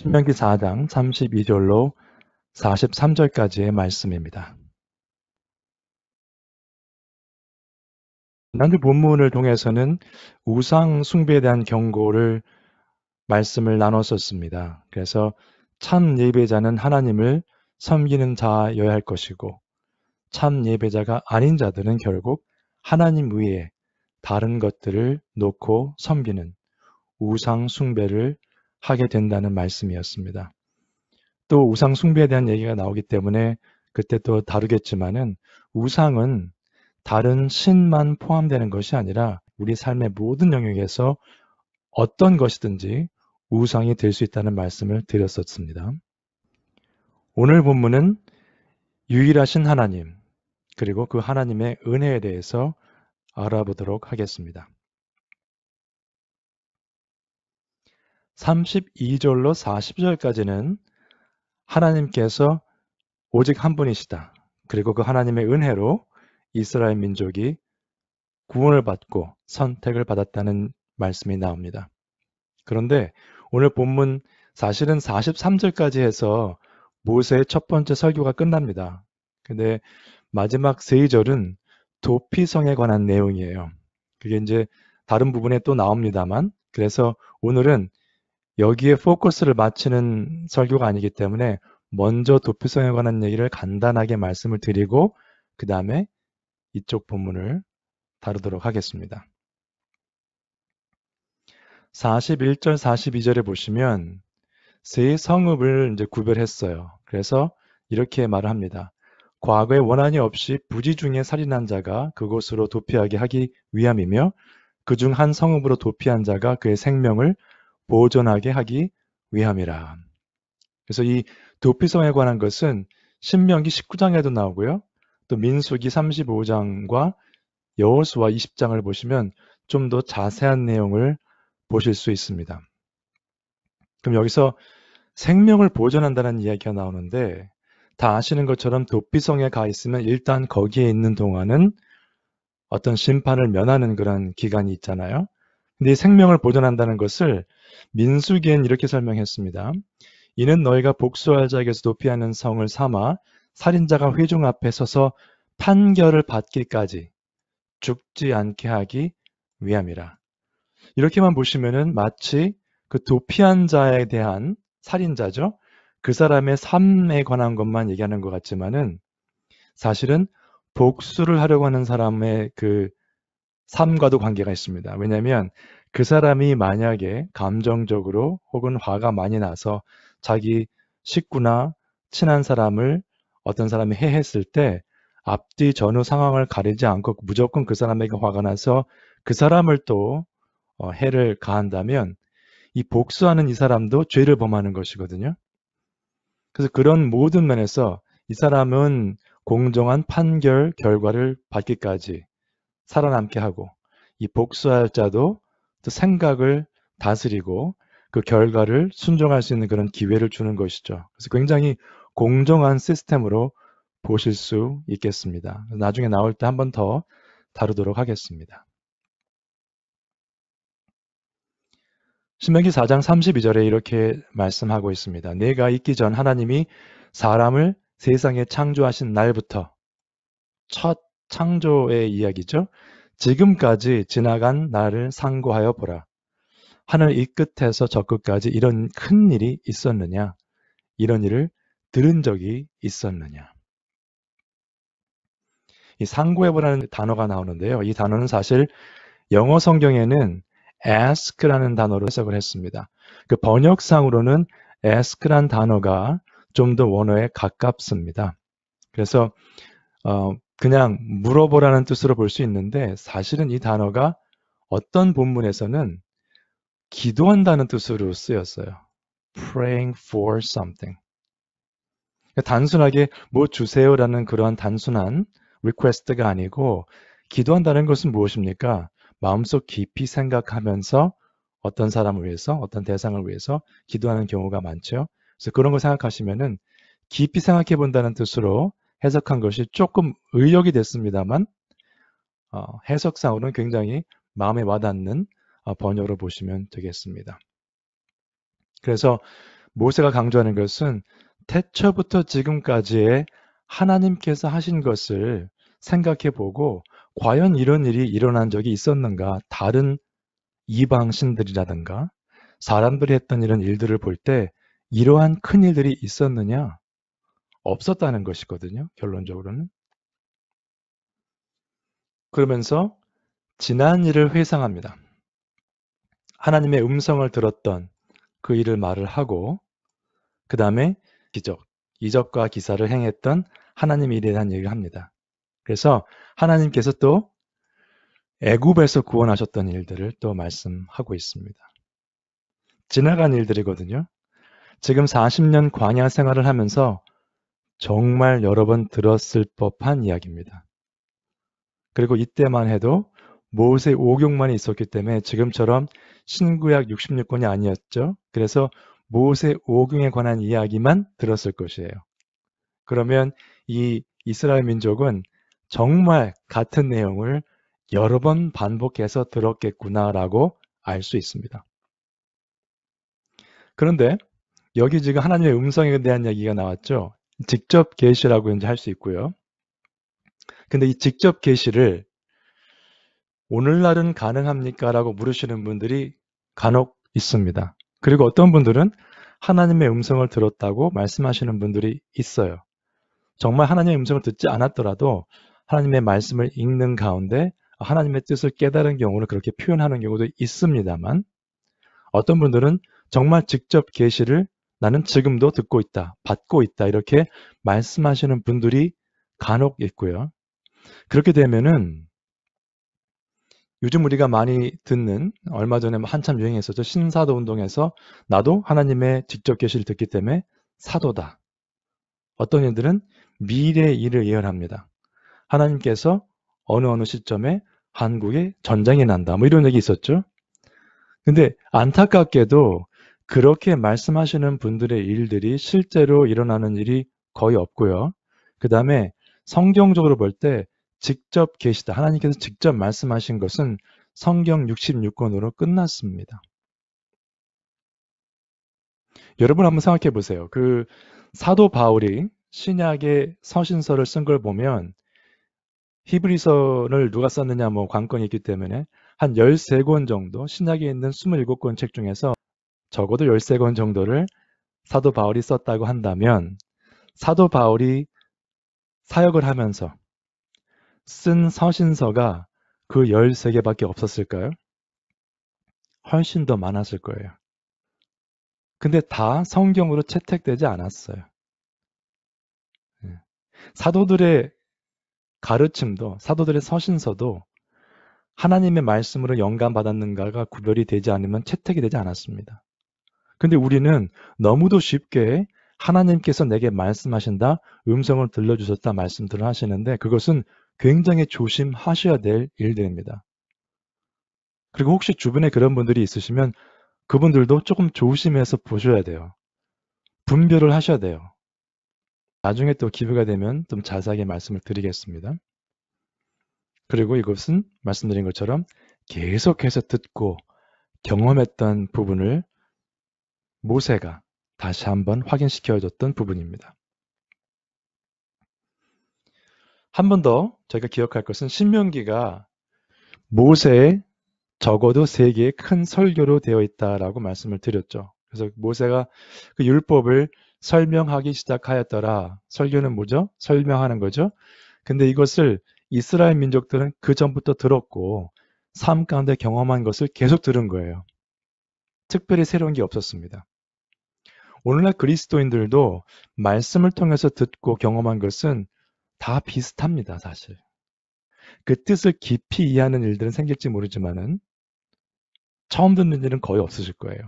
신명기 4장 32절로 43절까지의 말씀입니다. 지난주 본문을 통해서는 우상 숭배에 대한 경고를 말씀을 나눴었습니다. 그래서 참 예배자는 하나님을 섬기는 자여야 할 것이고 참 예배자가 아닌 자들은 결국 하나님 외에 다른 것들을 놓고 섬기는 우상 숭배를 하게 된다는 말씀이었습니다. 또 우상 숭배에 대한 얘기가 나오기 때문에 그때 또 다루겠지만은 우상은 다른 신만 포함되는 것이 아니라 우리 삶의 모든 영역에서 어떤 것이든지 우상이 될 수 있다는 말씀을 드렸었습니다. 오늘 본문은 유일하신 하나님 그리고 그 하나님의 은혜에 대해서 알아보도록 하겠습니다. 32절로 40절까지는 하나님께서 오직 한 분이시다. 그리고 그 하나님의 은혜로 이스라엘 민족이 구원을 받고 선택을 받았다는 말씀이 나옵니다. 그런데 오늘 본문 사실은 43절까지 해서 모세의 첫 번째 설교가 끝납니다. 근데 마지막 3절은 도피성에 관한 내용이에요. 그게 이제 다른 부분에 또 나옵니다만 그래서 오늘은 여기에 포커스를 맞추는 설교가 아니기 때문에 먼저 도피성에 관한 얘기를 간단하게 말씀을 드리고 그 다음에 이쪽 본문을 다루도록 하겠습니다. 41절, 42절에 보시면 세 성읍을 이제 구별했어요. 그래서 이렇게 말을 합니다. 과거에 원한이 없이 부지 중에 살인한 자가 그곳으로 도피하게 하기 위함이며 그중 한 성읍으로 도피한 자가 그의 생명을 보존하게 하기 위함이라. 그래서 이 도피성에 관한 것은 신명기 19장에도 나오고요. 또 민수기 35장과 여호수아 20장을 보시면 좀 더 자세한 내용을 보실 수 있습니다. 그럼 여기서 생명을 보존한다는 이야기가 나오는데 다 아시는 것처럼 도피성에 가 있으면 일단 거기에 있는 동안은 어떤 심판을 면하는 그런 기간이 있잖아요. 근데 이 생명을 보존한다는 것을 민수기엔 이렇게 설명했습니다. 이는 너희가 복수할 자에게서 도피하는 성을 삼아 살인자가 회중 앞에 서서 판결을 받기까지 죽지 않게 하기 위함이라. 이렇게만 보시면은 마치 그 도피한 자에 대한 살인자죠. 그 사람의 삶에 관한 것만 얘기하는 것 같지만은 사실은 복수를 하려고 하는 사람의 그 삶과도 관계가 있습니다. 왜냐하면 그 사람이 만약에 감정적으로 혹은 화가 많이 나서 자기 식구나 친한 사람을 어떤 사람이 해했을 때 앞뒤 전후 상황을 가리지 않고 무조건 그 사람에게 화가 나서 그 사람을 또 해를 가한다면 이 복수하는 이 사람도 죄를 범하는 것이거든요. 그래서 그런 모든 면에서 이 사람은 공정한 판결 결과를 받기까지 살아남게 하고 이 복수할 자도 또 생각을 다스리고 그 결과를 순종할 수 있는 그런 기회를 주는 것이죠. 그래서 굉장히 공정한 시스템으로 보실 수 있겠습니다. 나중에 나올 때 한 번 더 다루도록 하겠습니다. 신명기 4장 32절에 이렇게 말씀하고 있습니다. 내가 있기 전 하나님이 사람을 세상에 창조하신 날부터 첫 창조의 이야기죠. 지금까지 지나간 날을 상고하여 보라. 하늘 이 끝에서 저 끝까지 이런 큰 일이 있었느냐? 이런 일을 들은 적이 있었느냐? 이 상고해보라는 단어가 나오는데요. 이 단어는 사실 영어 성경에는 ask라는 단어로 해석을 했습니다. 그 번역상으로는 ask란 단어가 좀 더 원어에 가깝습니다. 그래서 그냥 물어보라는 뜻으로 볼 수 있는데 사실은 이 단어가 어떤 본문에서는 기도한다는 뜻으로 쓰였어요. praying for something. 단순하게 뭐 주세요라는 그러한 단순한 request가 아니고 기도한다는 것은 무엇입니까? 마음속 깊이 생각하면서 어떤 사람을 위해서, 어떤 대상을 위해서 기도하는 경우가 많죠. 그래서 그런 거 생각하시면은 깊이 생각해 본다는 뜻으로 해석한 것이 조금 의역이 됐습니다만 해석상으로는 굉장히 마음에 와닿는 번역으로 보시면 되겠습니다. 그래서 모세가 강조하는 것은 태초부터 지금까지의 하나님께서 하신 것을 생각해 보고 과연 이런 일이 일어난 적이 있었는가? 다른 이방 신들이라든가 사람들이 했던 이런 일들을 볼 때 이러한 큰 일들이 있었느냐? 없었다는 것이거든요. 결론적으로는. 그러면서 지난 일을 회상합니다. 하나님의 음성을 들었던 그 일을 말을 하고 그 다음에 기적, 이적과 기사를 행했던 하나님의 일에 대한 얘기를 합니다. 그래서 하나님께서 또 애굽에서 구원하셨던 일들을 또 말씀하고 있습니다. 지나간 일들이거든요. 지금 40년 광야 생활을 하면서 정말 여러 번 들었을 법한 이야기입니다. 그리고 이때만 해도 모세 오경만이 있었기 때문에 지금처럼 신구약 66권이 아니었죠. 그래서 모세 오경에 관한 이야기만 들었을 것이에요. 그러면 이 이스라엘 민족은 정말 같은 내용을 여러 번 반복해서 들었겠구나라고 알 수 있습니다. 그런데 여기 지금 하나님의 음성에 대한 얘기가 나왔죠. 직접 계시라고 이제 할 수 있고요. 근데 이 직접 계시를 오늘날은 가능합니까? 라고 물으시는 분들이 간혹 있습니다. 그리고 어떤 분들은 하나님의 음성을 들었다고 말씀하시는 분들이 있어요. 정말 하나님의 음성을 듣지 않았더라도 하나님의 말씀을 읽는 가운데 하나님의 뜻을 깨달은 경우는 그렇게 표현하는 경우도 있습니다만 어떤 분들은 정말 직접 계시를 나는 지금도 듣고 있다, 받고 있다 이렇게 말씀하시는 분들이 간혹 있고요. 그렇게 되면은 요즘 우리가 많이 듣는 얼마 전에 한참 유행했었죠. 신사도 운동에서 나도 하나님의 직접 계시를 듣기 때문에 사도다. 어떤 이들은 미래 일을 예언합니다. 하나님께서 어느 시점에 한국에 전쟁이 난다. 뭐 이런 얘기 있었죠. 근데 안타깝게도 그렇게 말씀하시는 분들의 일들이 실제로 일어나는 일이 거의 없고요. 그 다음에 성경적으로 볼 때 직접 계시다. 하나님께서 직접 말씀하신 것은 성경 66권으로 끝났습니다. 여러분 한번 생각해 보세요. 그 사도 바울이 신약의 서신서를 쓴 걸 보면 히브리서를 누가 썼느냐 뭐 관건이 있기 때문에 한 13권 정도 신약에 있는 27권 책 중에서 적어도 13권 정도를 사도 바울이 썼다고 한다면 사도 바울이 사역을 하면서 쓴 서신서가 그 13개밖에 없었을까요? 훨씬 더 많았을 거예요. 근데 다 성경으로 채택되지 않았어요. 사도들의 가르침도 사도들의 서신서도 하나님의 말씀으로 영감받았는가가 구별이 되지 않으면 채택이 되지 않았습니다. 근데 우리는 너무도 쉽게 하나님께서 내게 말씀하신다, 음성을 들려주셨다 말씀들을 하시는데 그것은 굉장히 조심하셔야 될 일들입니다. 그리고 혹시 주변에 그런 분들이 있으시면 그분들도 조금 조심해서 보셔야 돼요. 분별을 하셔야 돼요. 나중에 또 기회가 되면 좀 자세하게 말씀을 드리겠습니다. 그리고 이것은 말씀드린 것처럼 계속해서 듣고 경험했던 부분을 모세가 다시 한번 확인시켜줬던 부분입니다. 한 번 더 저희가 기억할 것은 신명기가 모세의 적어도 3개의 큰 설교로 되어 있다라고 말씀을 드렸죠. 그래서 모세가 그 율법을 설명하기 시작하였더라. 설교는 뭐죠? 설명하는 거죠. 근데 이것을 이스라엘 민족들은 그 전부터 들었고 삶 가운데 경험한 것을 계속 들은 거예요. 특별히 새로운 게 없었습니다. 오늘날 그리스도인들도 말씀을 통해서 듣고 경험한 것은 다 비슷합니다, 사실. 그 뜻을 깊이 이해하는 일들은 생길지 모르지만은 처음 듣는 일은 거의 없으실 거예요.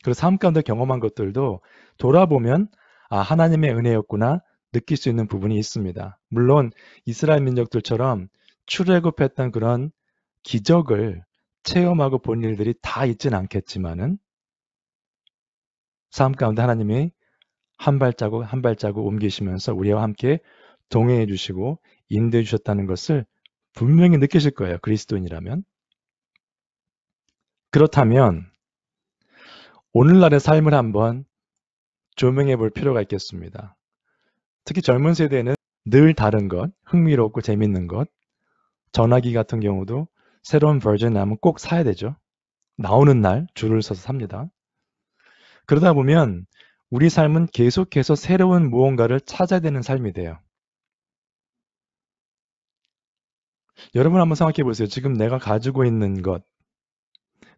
그리고 삶 가운데 경험한 것들도 돌아보면 하나님의 은혜였구나 느낄 수 있는 부분이 있습니다. 물론 이스라엘 민족들처럼 출애굽했던 그런 기적을 체험하고 본 일들이 다 있진 않겠지만은 삶 가운데 하나님이 한 발자국 한 발자국 옮기시면서 우리와 함께 동행해 주시고 인도해 주셨다는 것을 분명히 느끼실 거예요. 그리스도인이라면. 그렇다면 오늘날의 삶을 한번 조명해 볼 필요가 있겠습니다. 특히 젊은 세대는 늘 다른 것, 흥미롭고 재밌는 것, 전화기 같은 경우도 새로운 버전 나면 꼭 사야 되죠. 나오는 날 줄을 서서 삽니다. 그러다 보면 우리 삶은 계속해서 새로운 무언가를 찾아야 되는 삶이 돼요. 여러분 한번 생각해 보세요. 지금 내가 가지고 있는 것,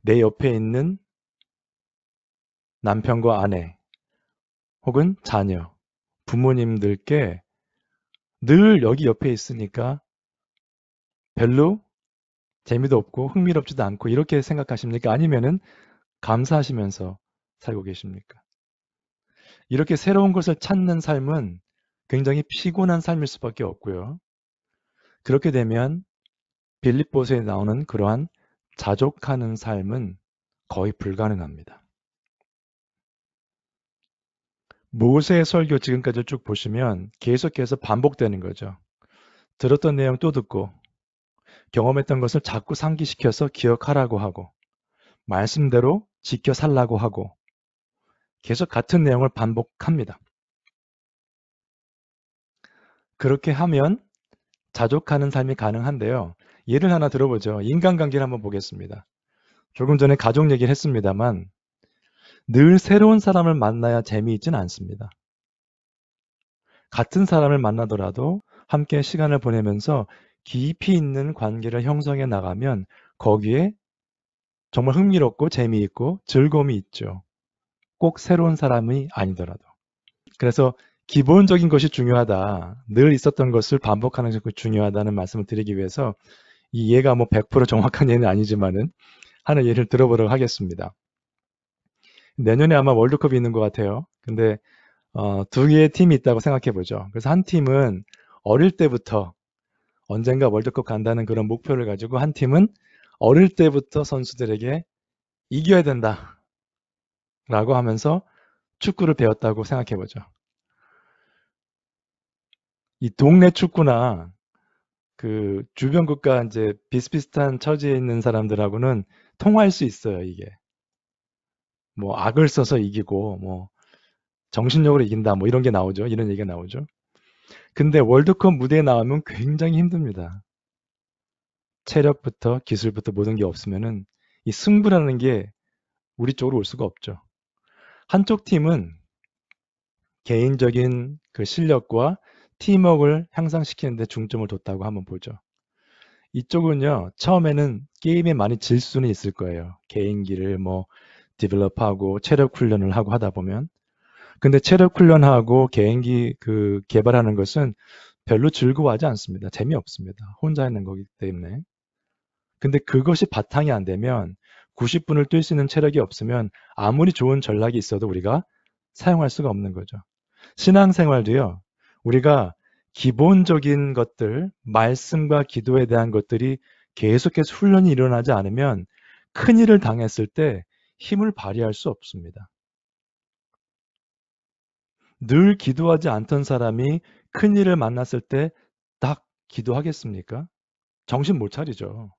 내 옆에 있는 남편과 아내, 혹은 자녀, 부모님들께 늘 여기 옆에 있으니까 별로 재미도 없고 흥미롭지도 않고 이렇게 생각하십니까? 아니면은 감사하시면서 살고 계십니까? 이렇게 새로운 것을 찾는 삶은 굉장히 피곤한 삶일 수밖에 없고요. 그렇게 되면 빌립보서에 나오는 그러한 자족하는 삶은 거의 불가능합니다. 모세의 설교 지금까지 쭉 보시면 계속해서 반복되는 거죠. 들었던 내용 또 듣고 경험했던 것을 자꾸 상기시켜서 기억하라고 하고 말씀대로 지켜 살라고 하고 계속 같은 내용을 반복합니다. 그렇게 하면 자족하는 삶이 가능한데요. 예를 하나 들어보죠. 인간관계를 한번 보겠습니다. 조금 전에 가족 얘기를 했습니다만 늘 새로운 사람을 만나야 재미있진 않습니다. 같은 사람을 만나더라도 함께 시간을 보내면서 깊이 있는 관계를 형성해 나가면 거기에 정말 흥미롭고 재미있고 즐거움이 있죠. 꼭 새로운 사람이 아니더라도. 그래서 기본적인 것이 중요하다. 늘 있었던 것을 반복하는 것이 중요하다는 말씀을 드리기 위해서 이 예가 뭐 100% 정확한 예는 아니지만은 하는 예를 들어보도록 하겠습니다. 내년에 아마 월드컵이 있는 것 같아요. 근데 두 개의 팀이 있다고 생각해 보죠. 그래서 한 팀은 어릴 때부터 언젠가 월드컵 간다는 그런 목표를 가지고 한 팀은 어릴 때부터 선수들에게 이겨야 된다 라고 하면서 축구를 배웠다고 생각해 보죠. 이 동네 축구나 그 주변 국가 이제 비슷비슷한 처지에 있는 사람들하고는 통할 수 있어요, 이게. 뭐 악을 써서 이기고 뭐 정신력으로 이긴다 뭐 이런 게 나오죠. 이런 얘기가 나오죠. 근데 월드컵 무대에 나오면 굉장히 힘듭니다. 체력부터 기술부터 모든 게 없으면은 이 승부라는 게 우리 쪽으로 올 수가 없죠. 한쪽 팀은 개인적인 그 실력과 팀워크를 향상시키는 데 중점을 뒀다고 한번 보죠. 이쪽은요, 처음에는 게임에 많이 질 수는 있을 거예요. 개인기를 뭐 디벨롭하고 체력 훈련을 하고 하다 보면. 근데 체력 훈련하고 개인기 그 개발하는 것은 별로 즐거워하지 않습니다. 재미없습니다. 혼자 있는 거기 때문에. 근데 그것이 바탕이 안 되면 90분을 뛸 수 있는 체력이 없으면 아무리 좋은 전략이 있어도 우리가 사용할 수가 없는 거죠. 신앙생활도요. 우리가 기본적인 것들, 말씀과 기도에 대한 것들이 계속해서 훈련이 일어나지 않으면 큰일을 당했을 때 힘을 발휘할 수 없습니다. 늘 기도하지 않던 사람이 큰일을 만났을 때 딱 기도하겠습니까? 정신 못 차리죠.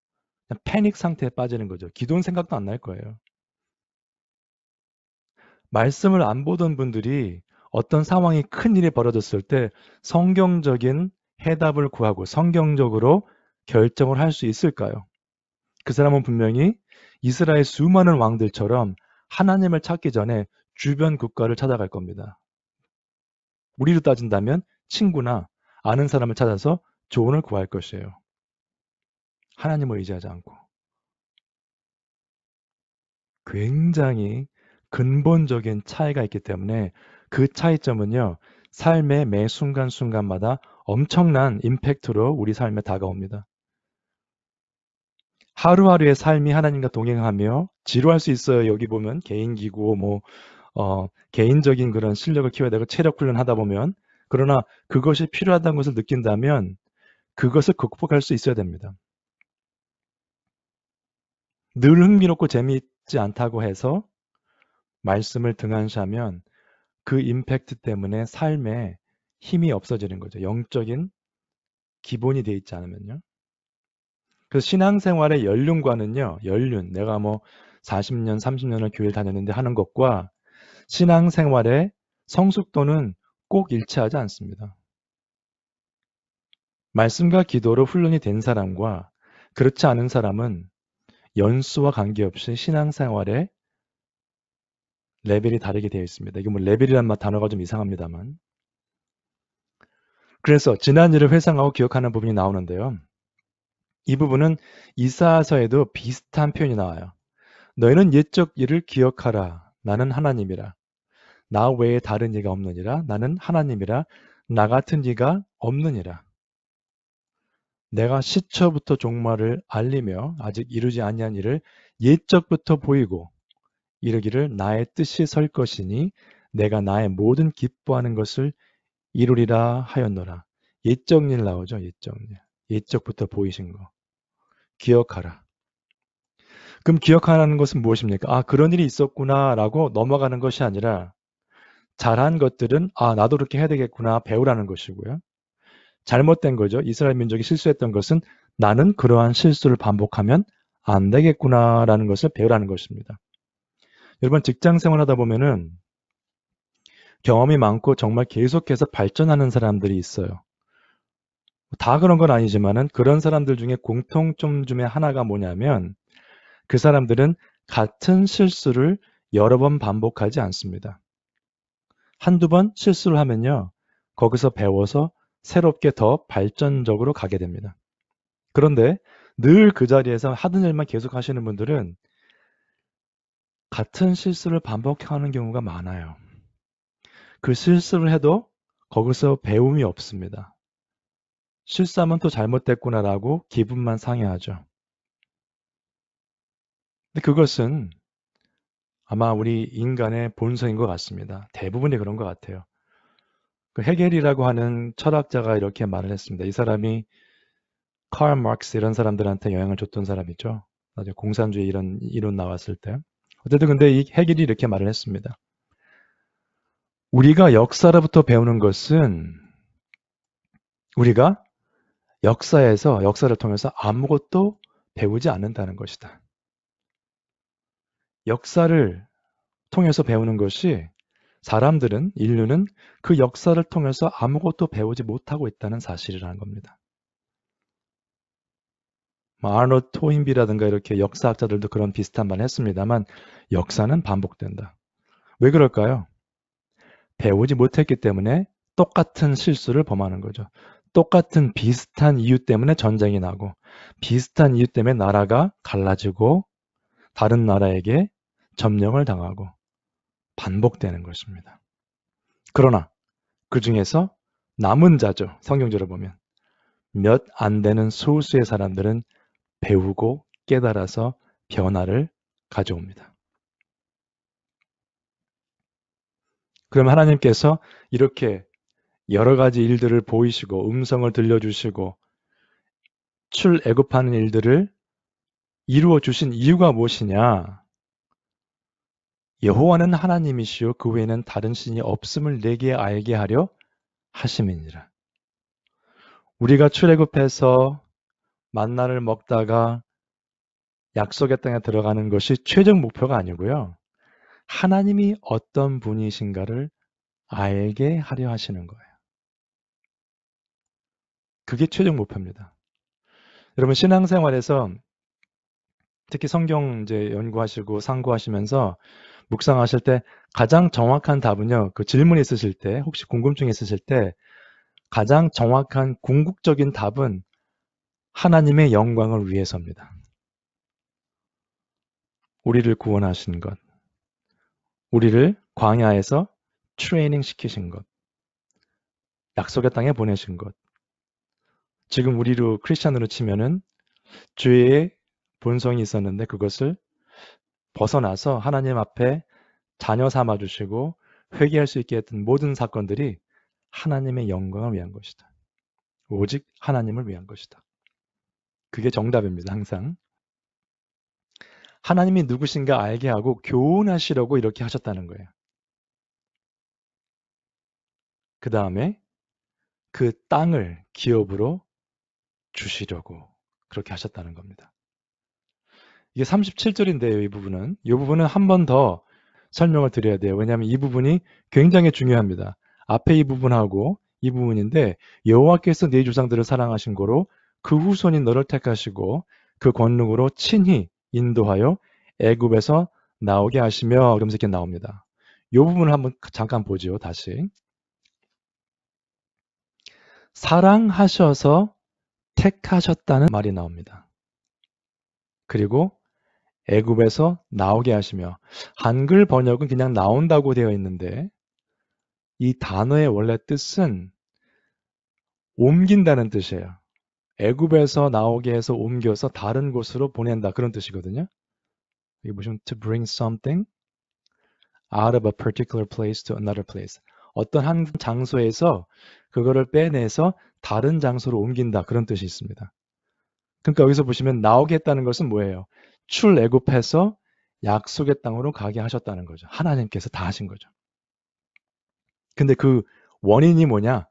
그냥 패닉 상태에 빠지는 거죠. 기도는 생각도 안 날 거예요. 말씀을 안 보던 분들이 어떤 상황이 큰일이 벌어졌을 때 성경적인 해답을 구하고 성경적으로 결정을 할 수 있을까요? 그 사람은 분명히 이스라엘 수많은 왕들처럼 하나님을 찾기 전에 주변 국가를 찾아갈 겁니다. 우리로 따진다면 친구나 아는 사람을 찾아서 조언을 구할 것이에요. 하나님을 의지하지 않고. 굉장히 근본적인 차이가 있기 때문에 그 차이점은요, 삶의 매 순간순간마다 엄청난 임팩트로 우리 삶에 다가옵니다. 하루하루의 삶이 하나님과 동행하며 지루할 수 있어요. 여기 보면 개인기고 개인적인 그런 실력을 키워야 되고 체력 훈련하다 보면. 그러나 그것이 필요하다는 것을 느낀다면 그것을 극복할 수 있어야 됩니다. 늘 흥미롭고 재미있지 않다고 해서 말씀을 등한시하면 그 임팩트 때문에 삶에 힘이 없어지는 거죠. 영적인 기본이 돼 있지 않으면요. 그래서 신앙생활의 연륜과는요. 연륜, 내가 뭐 40년, 30년을 교회를 다녔는데 하는 것과 신앙생활의 성숙도는 꼭 일치하지 않습니다. 말씀과 기도로 훈련이 된 사람과 그렇지 않은 사람은 연수와 관계없이 신앙생활에 레벨이 다르게 되어 있습니다. 이게 뭐 레벨이란 단어가 좀 이상합니다만. 그래서 지난 일을 회상하고 기억하는 부분이 나오는데요. 이 부분은 이사야서에도 비슷한 표현이 나와요. 너희는 옛적 일을 기억하라. 나는 하나님이라. 나 외에 다른 이가 없느니라. 나는 하나님이라. 나 같은 이가 없느니라. 내가 시초부터 종말을 알리며 아직 이루지 아니한 일을 옛적부터 보이고 이르기를 나의 뜻이 설 것이니 내가 나의 모든 기뻐하는 것을 이루리라 하였노라. 옛적 일 나오죠. 옛적 일. 옛적부터 보이신 거. 기억하라. 그럼 기억하라는 것은 무엇입니까? 아, 그런 일이 있었구나 라고 넘어가는 것이 아니라 잘한 것들은 아, 나도 그렇게 해야 되겠구나 배우라는 것이고요. 잘못된 거죠. 이스라엘 민족이 실수했던 것은 나는 그러한 실수를 반복하면 안 되겠구나라는 것을 배우라는 것입니다. 여러분 직장 생활하다 보면은 경험이 많고 정말 계속해서 발전하는 사람들이 있어요. 다 그런 건 아니지만은 그런 사람들 중에 공통점 중에 하나가 뭐냐면 그 사람들은 같은 실수를 여러 번 반복하지 않습니다. 한두 번 실수를 하면요. 거기서 배워서 새롭게 더 발전적으로 가게 됩니다. 그런데 늘 그 자리에서 하던 일만 계속 하시는 분들은 같은 실수를 반복하는 경우가 많아요. 그 실수를 해도 거기서 배움이 없습니다. 실수하면 또 잘못됐구나라고 기분만 상해하죠. 근데 그것은 아마 우리 인간의 본성인 것 같습니다. 대부분이 그런 것 같아요. 그 헤겔이라고 하는 철학자가 이렇게 말을 했습니다. 이 사람이 칼 마르크스 이런 사람들한테 영향을 줬던 사람이죠. 나중에 공산주의 이런 이론 나왔을 때. 어쨌든 근데 이 헤겔이 이렇게 말을 했습니다. 우리가 역사로부터 배우는 것은 우리가 역사에서 역사를 통해서 아무것도 배우지 않는다는 것이다. 역사를 통해서 배우는 것이 사람들은 인류는 그 역사를 통해서 아무것도 배우지 못하고 있다는 사실이라는 겁니다. 아노트 토인비라든가 이렇게 역사학자들도 그런 비슷한 말을 했습니다만 역사는 반복된다. 왜 그럴까요? 배우지 못했기 때문에 똑같은 실수를 범하는 거죠. 똑같은 비슷한 이유 때문에 전쟁이 나고 비슷한 이유 때문에 나라가 갈라지고 다른 나라에게 점령을 당하고 반복되는 것입니다. 그러나 그 중에서 남은 자죠. 성경적으로 보면 몇 안 되는 소수의 사람들은 배우고 깨달아서 변화를 가져옵니다. 그럼 하나님께서 이렇게 여러 가지 일들을 보이시고 음성을 들려주시고 출애굽하는 일들을 이루어 주신 이유가 무엇이냐? 여호와는 하나님이시요 그 외에는 다른 신이 없음을 내게 알게 하려 하심이니라. 우리가 출애굽해서 만나를 먹다가 약속의 땅에 들어가는 것이 최종 목표가 아니고요. 하나님이 어떤 분이신가를 알게 하려 하시는 거예요. 그게 최종 목표입니다. 여러분 신앙생활에서 특히 성경 이제 연구하시고 상고하시면서 묵상하실 때 가장 정확한 답은요. 그 질문 있으실 때 혹시 궁금증 있으실 때 가장 정확한 궁극적인 답은 하나님의 영광을 위해서입니다. 우리를 구원하신 것, 우리를 광야에서 트레이닝 시키신 것, 약속의 땅에 보내신 것. 지금 우리로 크리스찬으로 치면은 죄의 본성이 있었는데 그것을 벗어나서 하나님 앞에 자녀 삼아 주시고 회개할 수 있게 했던 모든 사건들이 하나님의 영광을 위한 것이다. 오직 하나님을 위한 것이다. 그게 정답입니다. 항상. 하나님이 누구신가 알게 하고 교훈하시려고 이렇게 하셨다는 거예요. 그 다음에 그 땅을 기업으로 주시려고 그렇게 하셨다는 겁니다. 이게 37절인데요. 이 부분은 한 번 더 설명을 드려야 돼요. 왜냐하면 이 부분이 굉장히 중요합니다. 앞에 이 부분하고 이 부분인데 여호와께서 네 조상들을 사랑하신 거로 그 후손인 너를 택하시고 그 권능으로 친히 인도하여 애굽에서 나오게 하시며 그러면서 이렇게 나옵니다. 이 부분을 한번 잠깐 보죠. 다시. 사랑하셔서 택하셨다는 말이 나옵니다. 그리고 애굽에서 나오게 하시며 한글 번역은 그냥 나온다고 되어 있는데 이 단어의 원래 뜻은 옮긴다는 뜻이에요. 애굽에서 나오게 해서 옮겨서 다른 곳으로 보낸다 그런 뜻이거든요. 여기 보시면 to bring something out of a particular place to another place. 어떤 한 장소에서 그거를 빼내서 다른 장소로 옮긴다 그런 뜻이 있습니다. 그러니까 여기서 보시면 나오게 했다는 것은 뭐예요? 출애굽해서 약속의 땅으로 가게 하셨다는 거죠. 하나님께서 다 하신 거죠. 근데 그 원인이 뭐냐?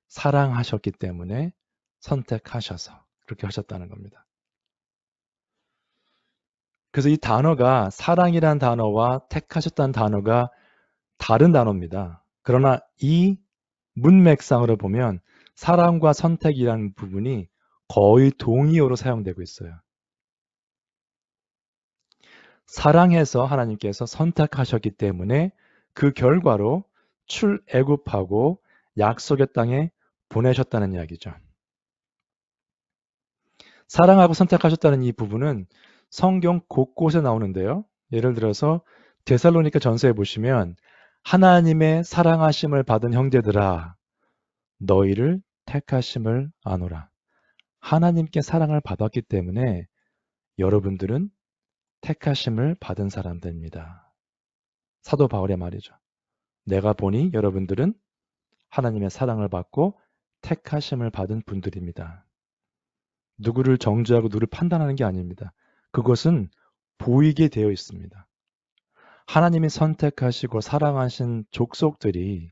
사랑하셨기 때문에 선택하셔서 그렇게 하셨다는 겁니다. 그래서 이 단어가 사랑이란 단어와 택하셨다는 단어가 다른 단어입니다. 그러나 이 문맥상으로 보면 사랑과 선택이라는 부분이 거의 동의어로 사용되고 있어요. 사랑해서 하나님께서 선택하셨기 때문에 그 결과로 출애굽하고 약속의 땅에 보내셨다는 이야기죠. 사랑하고 선택하셨다는 이 부분은 성경 곳곳에 나오는데요. 예를 들어서 데살로니가 전서에 보시면 하나님의 사랑하심을 받은 형제들아 너희를 택하심을 아노라. 하나님께 사랑을 받았기 때문에 여러분들은 택하심을 받은 사람들입니다. 사도 바울의 말이죠. 내가 보니 여러분들은 하나님의 사랑을 받고 택하심을 받은 분들입니다. 누구를 정죄하고 누구를 판단하는 게 아닙니다. 그것은 보이게 되어 있습니다. 하나님이 선택하시고 사랑하신 족속들이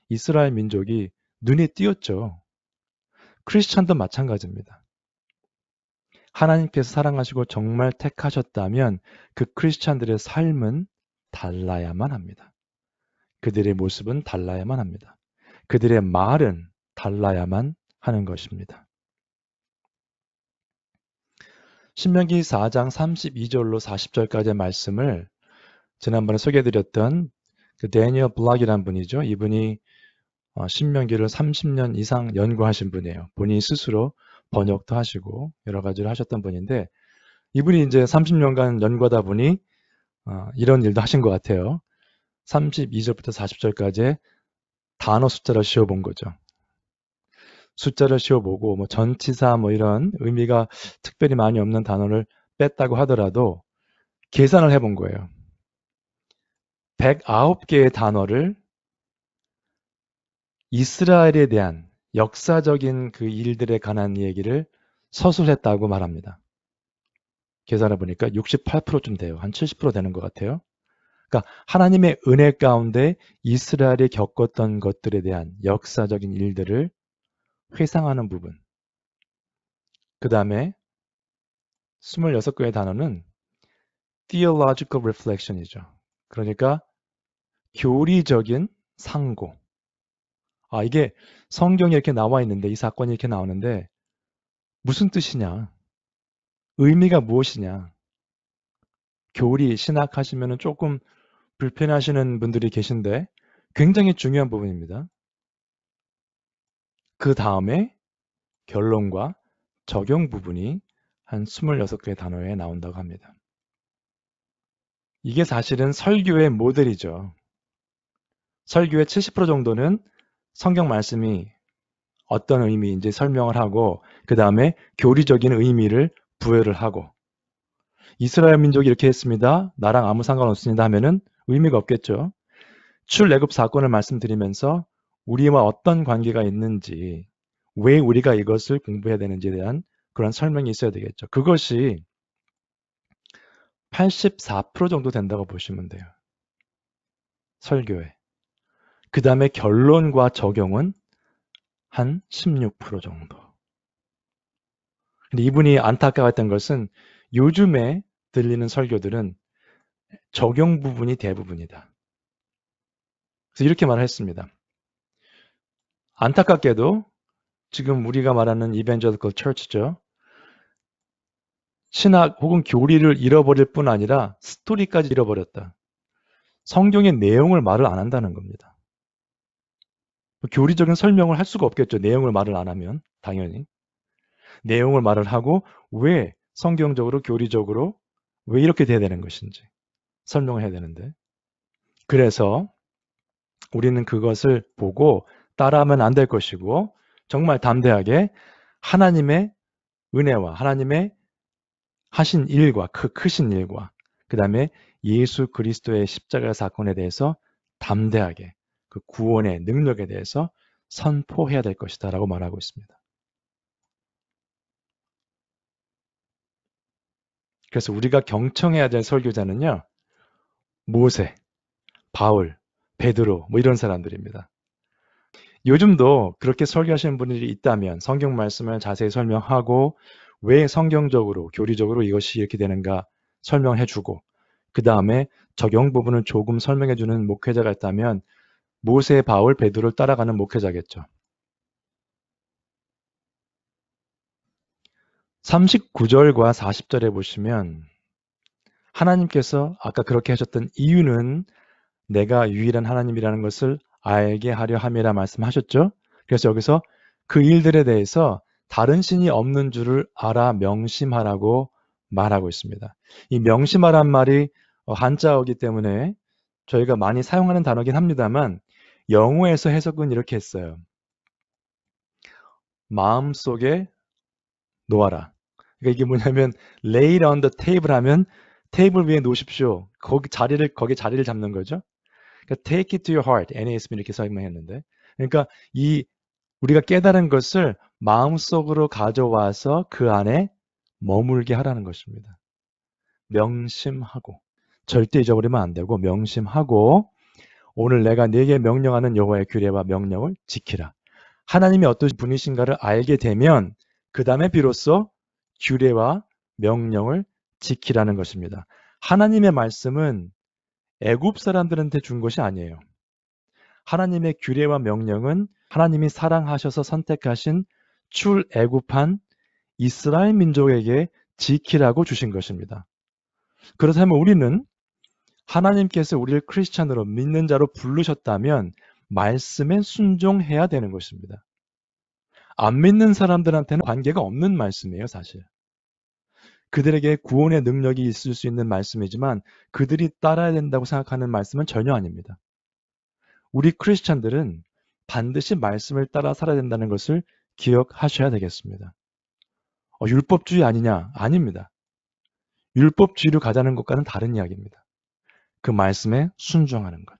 이스라엘 민족이 눈에 띄었죠. 크리스찬도 마찬가지입니다. 하나님께서 사랑하시고 정말 택하셨다면 그 크리스찬들의 삶은 달라야만 합니다. 그들의 모습은 달라야만 합니다. 그들의 말은 달라야만 하는 것입니다. 신명기 4장 32절로 40절까지의 말씀을 지난번에 소개해드렸던 그 데니얼 블락이라는 분이죠. 이분이 신명기를 30년 이상 연구하신 분이에요. 본인 스스로 번역도 하시고 여러 가지를 하셨던 분인데 이분이 이제 30년간 연구하다 보니 이런 일도 하신 것 같아요. 32절부터 40절까지 단어 숫자를 씌워본 거죠. 숫자를 씌워보고 뭐 전치사 뭐 이런 의미가 특별히 많이 없는 단어를 뺐다고 하더라도 계산을 해본 거예요. 109개의 단어를 이스라엘에 대한 역사적인 그 일들에 관한 얘기를 서술했다고 말합니다. 계산해 보니까 68%쯤 돼요. 한 70% 되는 것 같아요. 그러니까 하나님의 은혜 가운데 이스라엘이 겪었던 것들에 대한 역사적인 일들을 회상하는 부분. 그 다음에 26개의 단어는 theological reflection이죠. 그러니까 교리적인 상고. 이게 성경에 이렇게 나와 있는데 이 사건이 이렇게 나오는데 무슨 뜻이냐? 의미가 무엇이냐? 교리, 신학 하시면 조금 불편하시는 분들이 계신데 굉장히 중요한 부분입니다. 그 다음에 결론과 적용 부분이 한 26개의 단어에 나온다고 합니다. 이게 사실은 설교의 모델이죠. 설교의 70% 정도는 성경 말씀이 어떤 의미인지 설명을 하고 그 다음에 교리적인 의미를 부여를 하고 이스라엘 민족이 이렇게 했습니다. 나랑 아무 상관없습니다 하면은 의미가 없겠죠. 출애굽 사건을 말씀드리면서 우리와 어떤 관계가 있는지 왜 우리가 이것을 공부해야 되는지에 대한 그런 설명이 있어야 되겠죠. 그것이 84% 정도 된다고 보시면 돼요. 설교에. 그 다음에 결론과 적용은 한 16% 정도. 근데 이분이 안타까웠던 것은 요즘에 들리는 설교들은 적용 부분이 대부분이다. 그래서 이렇게 말을 했습니다. 안타깝게도 지금 우리가 말하는 이벤저리컬 처치죠. 신학 혹은 교리를 잃어버릴 뿐 아니라 스토리까지 잃어버렸다. 성경의 내용을 말을 안 한다는 겁니다. 교리적인 설명을 할 수가 없겠죠. 내용을 말을 안 하면 당연히. 내용을 말을 하고 왜 성경적으로 교리적으로 왜 이렇게 돼야 되는 것인지 설명을 해야 되는데. 그래서 우리는 그것을 보고 따라하면 안 될 것이고 정말 담대하게 하나님의 은혜와 하나님의 하신 일과 크신 일과 그 다음에 예수 그리스도의 십자가 사건에 대해서 담대하게 그 구원의 능력에 대해서 선포해야 될 것이다 라고 말하고 있습니다. 그래서 우리가 경청해야 될 설교자는요. 모세, 바울, 베드로 뭐 이런 사람들입니다. 요즘도 그렇게 설교하시는 분들이 있다면 성경 말씀을 자세히 설명하고 왜 성경적으로 교리적으로 이것이 이렇게 되는가 설명해주고 그 다음에 적용 부분을 조금 설명해주는 목회자가 있다면 모세, 바울, 베드로를 따라가는 목회자겠죠. 39절과 40절에 보시면 하나님께서 아까 그렇게 하셨던 이유는 내가 유일한 하나님이라는 것을 알게 하려 함이라 말씀하셨죠. 그래서 여기서 그 일들에 대해서 다른 신이 없는 줄을 알아 명심하라고 말하고 있습니다. 이 명심하란 말이 한자어기 때문에 저희가 많이 사용하는 단어긴 합니다만 영어에서 해석은 이렇게 했어요. 마음속에 놓아라. 그러니까 이게 뭐냐면 lay it on the table 하면 테이블 위에 놓으십시오. 거기 자리를 잡는 거죠. 그러니까 take it to your heart. NASB 이렇게 설명했는데. 그러니까 우리가 깨달은 것을 마음속으로 가져와서 그 안에 머물게 하라는 것입니다. 명심하고 절대 잊어버리면 안 되고 명심하고 오늘 내가 네게 명령하는 여호와의 규례와 명령을 지키라. 하나님이 어떤 분이신가를 알게 되면 그 다음에 비로소 규례와 명령을 지키라는 것입니다. 하나님의 말씀은 애굽 사람들한테 준 것이 아니에요. 하나님의 규례와 명령은 하나님이 사랑하셔서 선택하신 출애굽한 이스라엘 민족에게 지키라고 주신 것입니다. 그렇다면 우리는 하나님께서 우리를 크리스찬으로 믿는 자로 부르셨다면 말씀에 순종해야 되는 것입니다. 안 믿는 사람들한테는 관계가 없는 말씀이에요, 사실. 그들에게 구원의 능력이 있을 수 있는 말씀이지만 그들이 따라야 된다고 생각하는 말씀은 전혀 아닙니다. 우리 크리스찬들은 반드시 말씀을 따라 살아야 된다는 것을 기억하셔야 되겠습니다. 율법주의 아니냐? 아닙니다. 율법주의로 가자는 것과는 다른 이야기입니다. 그 말씀에 순종하는 것,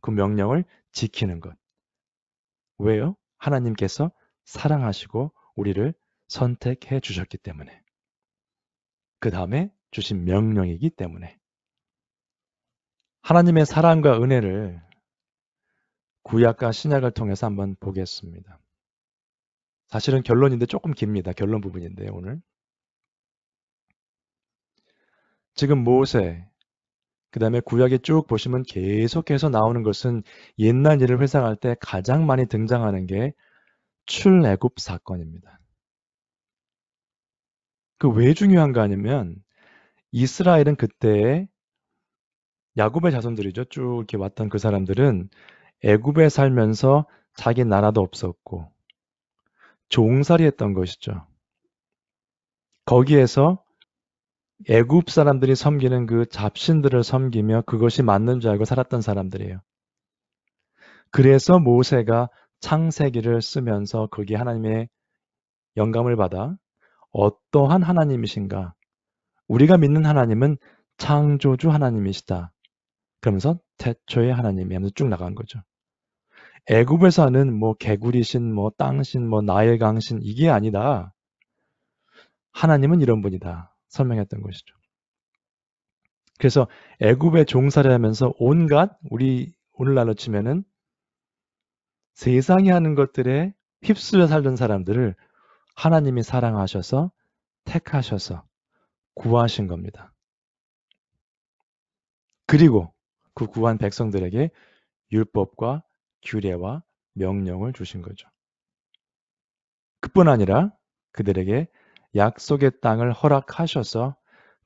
그 명령을 지키는 것. 왜요? 하나님께서 사랑하시고 우리를 선택해 주셨기 때문에. 그 다음에 주신 명령이기 때문에. 하나님의 사랑과 은혜를 구약과 신약을 통해서 한번 보겠습니다. 사실은 결론인데 조금 깁니다. 결론 부분인데 오늘. 지금 모세, 그 다음에 구약에 쭉 보시면 계속해서 나오는 것은 옛날 일을 회상할 때 가장 많이 등장하는 게 출애굽 사건입니다. 그 왜 중요한가 하면 이스라엘은 그때 야곱의 자손들이죠. 쭉 이렇게 왔던 그 사람들은 애굽에 살면서 자기 나라도 없었고 종살이 했던 것이죠. 거기에서 애굽 사람들이 섬기는 그 잡신들을 섬기며 그것이 맞는 줄 알고 살았던 사람들이에요. 그래서 모세가 창세기를 쓰면서 거기에 하나님의 영감을 받아 어떠한 하나님이신가? 우리가 믿는 하나님은 창조주 하나님이시다. 그러면서 태초의 하나님이 하면서 쭉 나간 거죠. 애굽에서는 뭐 개구리신, 뭐 땅신, 뭐 나일 강신 이게 아니다. 하나님은 이런 분이다. 설명했던 것이죠. 그래서 애굽의 종살이 하면서 온갖 우리 오늘날로 치면은 세상이 하는 것들에 휩쓸려 살던 사람들을 하나님이 사랑하셔서 택하셔서 구하신 겁니다. 그리고 그 구한 백성들에게 율법과 규례와 명령을 주신 거죠. 그뿐 아니라 그들에게 약속의 땅을 허락하셔서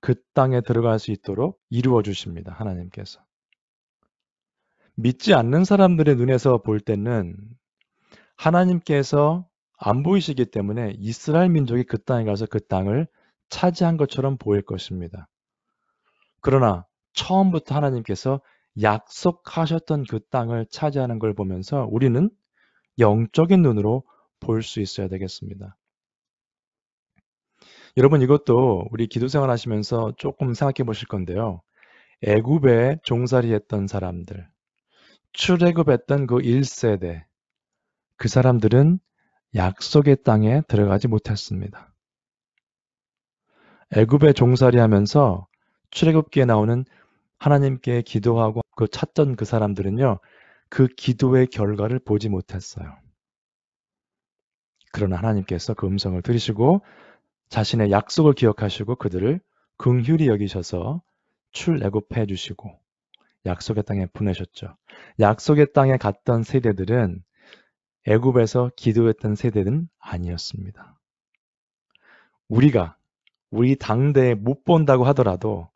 그 땅에 들어갈 수 있도록 이루어 주십니다. 하나님께서. 믿지 않는 사람들의 눈에서 볼 때는 하나님께서 안 보이시기 때문에 이스라엘 민족이 그 땅에 가서 그 땅을 차지한 것처럼 보일 것입니다. 그러나 처음부터 하나님께서 약속하셨던 그 땅을 차지하는 걸 보면서 우리는 영적인 눈으로 볼 수 있어야 되겠습니다. 여러분 이것도 우리 기도 생활 하시면서 조금 생각해 보실 건데요. 애굽에 종살이 했던 사람들, 출애굽했던 그 1세대, 그 사람들은 약속의 땅에 들어가지 못했습니다. 애굽에 종살이 하면서 출애굽기에 나오는 하나님께 기도하고 그 찾던 그 사람들은요. 그 기도의 결과를 보지 못했어요. 그러나 하나님께서 그 음성을 들으시고 자신의 약속을 기억하시고 그들을 긍휼히 여기셔서 출애굽해 주시고 약속의 땅에 보내셨죠. 약속의 땅에 갔던 세대들은 애굽에서 기도했던 세대는 아니었습니다. 우리 당대에 못 본다고 하더라도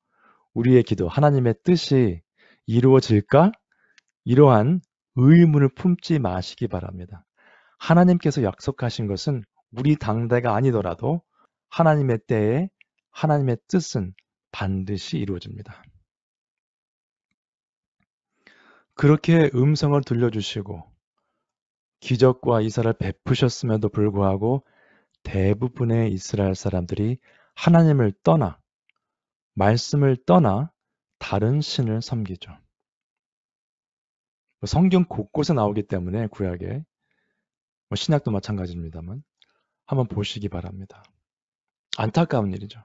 우리의 기도, 하나님의 뜻이 이루어질까? 이러한 의문을 품지 마시기 바랍니다. 하나님께서 약속하신 것은 우리 당대가 아니더라도 하나님의 때에 하나님의 뜻은 반드시 이루어집니다. 그렇게 음성을 들려주시고 기적과 이사를 베푸셨음에도 불구하고 대부분의 이스라엘 사람들이 하나님을 떠나 말씀을 떠나 다른 신을 섬기죠. 성경 곳곳에 나오기 때문에 구약에 신약도 마찬가지입니다만 한번 보시기 바랍니다. 안타까운 일이죠.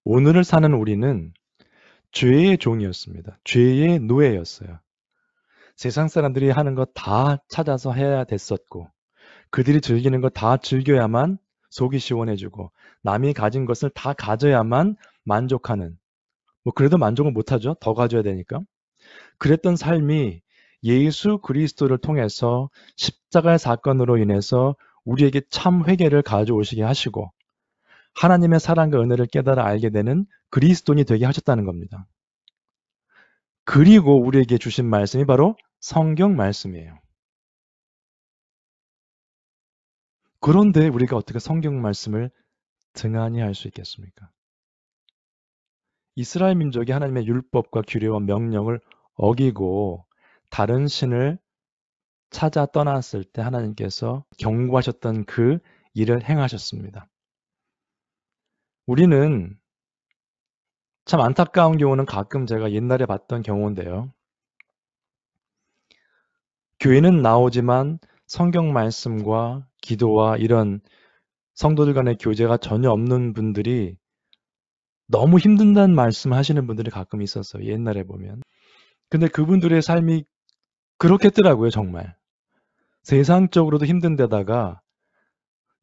오늘을 사는 우리는 죄의 종이었습니다. 죄의 노예였어요. 세상 사람들이 하는 것 다 찾아서 해야 됐었고 그들이 즐기는 것 다 즐겨야만 속이 시원해지고 남이 가진 것을 다 가져야만 만족하는 그래도 만족을 못하죠. 더 가져야 되니까. 그랬던 삶이 예수 그리스도를 통해서 십자가의 사건으로 인해서 우리에게 참 회개를 가져오시게 하시고 하나님의 사랑과 은혜를 깨달아 알게 되는 그리스도인이 되게 하셨다는 겁니다. 그리고 우리에게 주신 말씀이 바로 성경 말씀이에요. 그런데 우리가 어떻게 성경 말씀을 등한히 할 수 있겠습니까? 이스라엘 민족이 하나님의 율법과 규례와 명령을 어기고 다른 신을 찾아 떠났을 때 하나님께서 경고하셨던 그 일을 행하셨습니다. 우리는 참 안타까운 경우는 가끔 제가 옛날에 봤던 경우인데요. 교회는 나오지만 성경 말씀과 기도와 이런 성도들 간의 교제가 전혀 없는 분들이 너무 힘든다는 말씀을 하시는 분들이 가끔 있었어요. 옛날에 보면. 근데 그분들의 삶이 그렇겠더라고요, 정말. 세상적으로도 힘든 데다가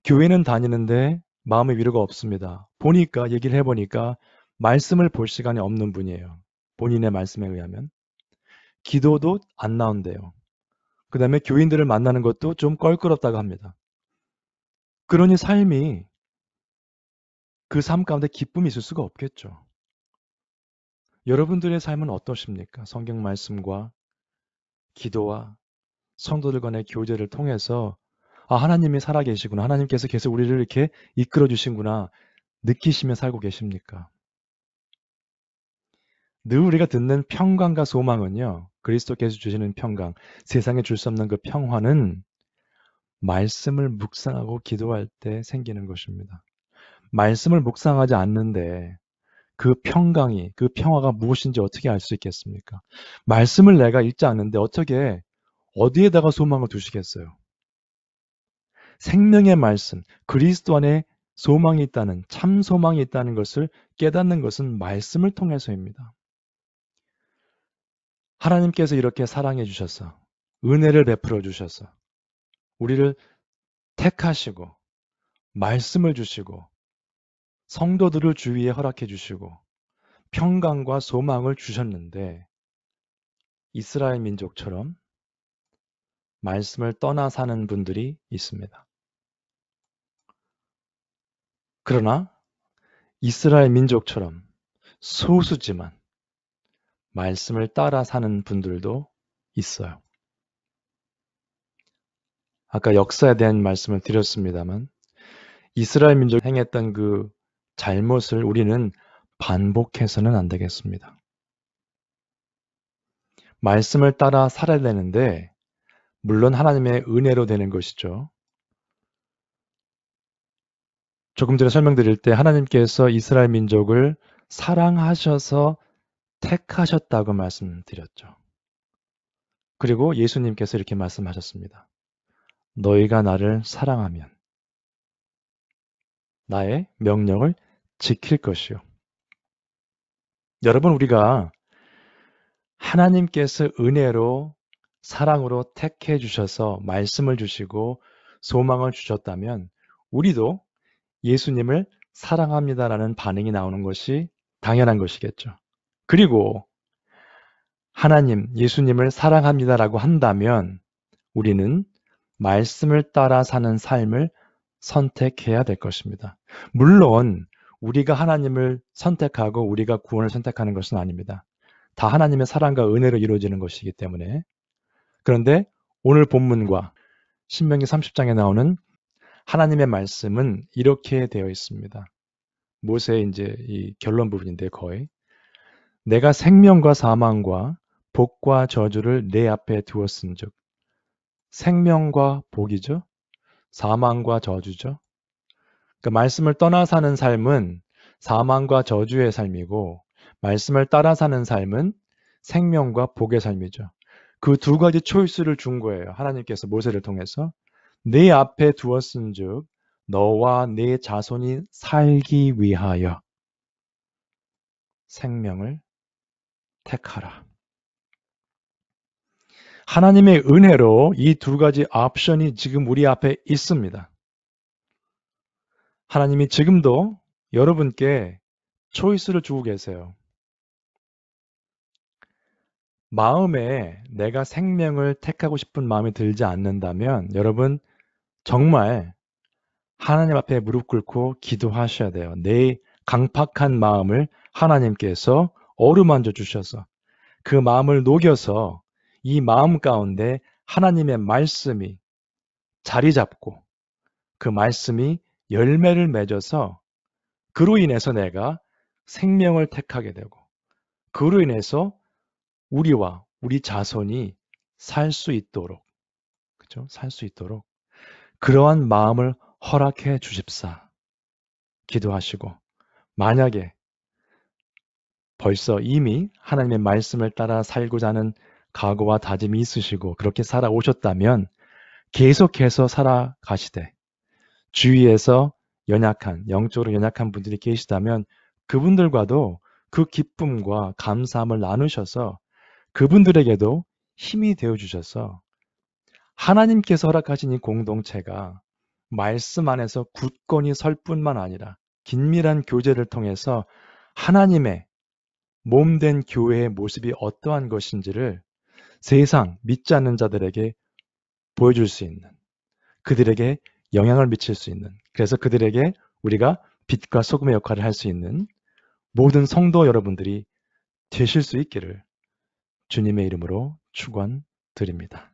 교회는 다니는데 마음의 위로가 없습니다. 보니까, 얘기를 해보니까 말씀을 볼 시간이 없는 분이에요. 본인의 말씀에 의하면. 기도도 안 나온대요. 그 다음에 교인들을 만나는 것도 좀 껄끄럽다고 합니다. 그러니 삶이 그 삶 가운데 기쁨이 있을 수가 없겠죠. 여러분들의 삶은 어떠십니까? 성경 말씀과 기도와 성도들 간의 교제를 통해서 하나님이 살아계시구나. 하나님께서 계속 우리를 이렇게 이끌어 주신구나. 느끼시며 살고 계십니까? 늘 우리가 듣는 평강과 소망은요. 그리스도께서 주시는 평강, 세상에 줄 수 없는 그 평화는 말씀을 묵상하고 기도할 때 생기는 것입니다. 말씀을 묵상하지 않는데 그 평강이, 그 평화가 무엇인지 어떻게 알 수 있겠습니까? 말씀을 내가 읽지 않는데 어떻게 어디에다가 소망을 두시겠어요? 생명의 말씀, 그리스도 안에 소망이 있다는, 참 소망이 있다는 것을 깨닫는 것은 말씀을 통해서입니다. 하나님께서 이렇게 사랑해 주셔서, 은혜를 베풀어 주셔서, 우리를 택하시고, 말씀을 주시고, 성도들을 주위에 허락해 주시고, 평강과 소망을 주셨는데 이스라엘 민족처럼 말씀을 떠나 사는 분들이 있습니다. 그러나 이스라엘 민족처럼 소수지만 말씀을 따라 사는 분들도 있어요. 아까 역사에 대한 말씀을 드렸습니다만 이스라엘 민족이 행했던 그 잘못을 우리는 반복해서는 안 되겠습니다. 말씀을 따라 살아야 되는데 물론 하나님의 은혜로 되는 것이죠. 조금 전에 설명드릴 때 하나님께서 이스라엘 민족을 사랑하셔서 택하셨다고 말씀드렸죠. 그리고 예수님께서 이렇게 말씀하셨습니다. 너희가 나를 사랑하면 나의 명령을 지킬 것이요. 여러분, 우리가 하나님께서 은혜로 사랑으로 택해 주셔서 말씀을 주시고 소망을 주셨다면 우리도 예수님을 사랑합니다라는 반응이 나오는 것이 당연한 것이겠죠. 그리고 하나님, 예수님을 사랑합니다라고 한다면 우리는 말씀을 따라 사는 삶을 선택해야 될 것입니다. 물론 우리가 하나님을 선택하고 우리가 구원을 선택하는 것은 아닙니다. 다 하나님의 사랑과 은혜로 이루어지는 것이기 때문에. 그런데 오늘 본문과 신명기 30장에 나오는 하나님의 말씀은 이렇게 되어 있습니다. 모세의 이제 이 결론 부분인데 거의 내가 생명과 사망과 복과 저주를 내 앞에 두었은즉 생명과 복이죠. 사망과 저주죠. 그러니까 말씀을 떠나 사는 삶은 사망과 저주의 삶이고 말씀을 따라 사는 삶은 생명과 복의 삶이죠. 그 두 가지 초이스를 준 거예요. 하나님께서 모세를 통해서 네 앞에 두었은즉 너와 네 자손이 살기 위하여 생명을 택하라. 하나님의 은혜로 이 두 가지 옵션이 지금 우리 앞에 있습니다. 하나님이 지금도 여러분께 초이스를 주고 계세요. 마음에 내가 생명을 택하고 싶은 마음이 들지 않는다면 여러분 정말 하나님 앞에 무릎 꿇고 기도하셔야 돼요. 내 강팍한 마음을 하나님께서 어루만져 주셔서 그 마음을 녹여서 이 마음 가운데 하나님의 말씀이 자리 잡고 그 말씀이 열매를 맺어서 그로 인해서 내가 생명을 택하게 되고 그로 인해서 우리와 우리 자손이 살 수 있도록, 그죠? 살 수 있도록 그러한 마음을 허락해 주십사. 기도하시고 만약에 벌써 이미 하나님의 말씀을 따라 살고자 하는 각오와 다짐이 있으시고 그렇게 살아오셨다면 계속해서 살아가시되 주위에서 연약한, 영적으로 연약한 분들이 계시다면 그분들과도 그 기쁨과 감사함을 나누셔서 그분들에게도 힘이 되어주셔서 하나님께서 허락하신 이 공동체가 말씀 안에서 굳건히 설 뿐만 아니라 긴밀한 교제를 통해서 하나님의 몸된 교회의 모습이 어떠한 것인지를 세상 믿지 않는 자들에게 보여줄 수 있는, 그들에게 영향을 미칠 수 있는, 그래서 그들에게 우리가 빛과 소금의 역할을 할 수 있는 모든 성도 여러분들이 되실 수 있기를 주님의 이름으로 축원드립니다.